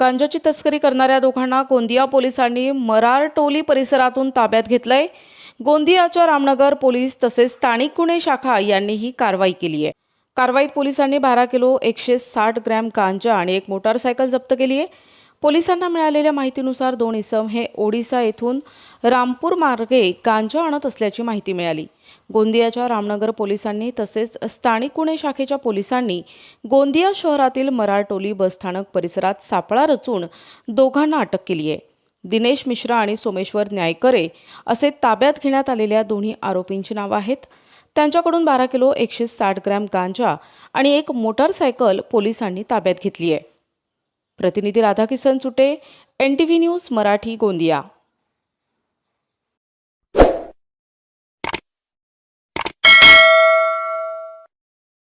गांजाची तस्करी करणाऱ्या दोघांना गोंदिया पोलिसांनी मरारटोली परिसरातून ताब्यात घेतलंय। गोंदियाच्या रामनगर पोलीस तसेच स्थानिक गुन्हे शाखा यांनी ही कारवाई केली आहे। कारवाईत पोलिसांनी 12 किलो 160 ग्रॅम गांजा आणि एक मोटारसायकल जप्त केली आहे। पोलिसांना मिळालेल्या माहितीनुसार दोन इसम हे ओडिशा येथून रामपूर मार्गे गांजा आणत असल्याची माहिती मिळाली। गोंदियाच्या रामनगर पोलिसांनी तसेच स्थानिक गुन्हे शाखेच्या पोलिसांनी गोंदिया शहरातील मरारटोली बसस्थानक परिसरात सापळा रचून दोघांना अटक केली आहे। दिनेश मिश्रा आणि सोमेश्वर न्यायकरे असे ताब्यात घेण्यात आलेल्या दोन्ही आरोपींची नावे आहेत। त्यांच्याकडून 12 किलो 160 ग्रॅम गांजा आणि एक मोटारसायकल पोलिसांनी ताब्यात घेतली आहे। प्रतिनिधी राधाकिशन सुटे, NTV न्यूज मराठी, गोंदिया।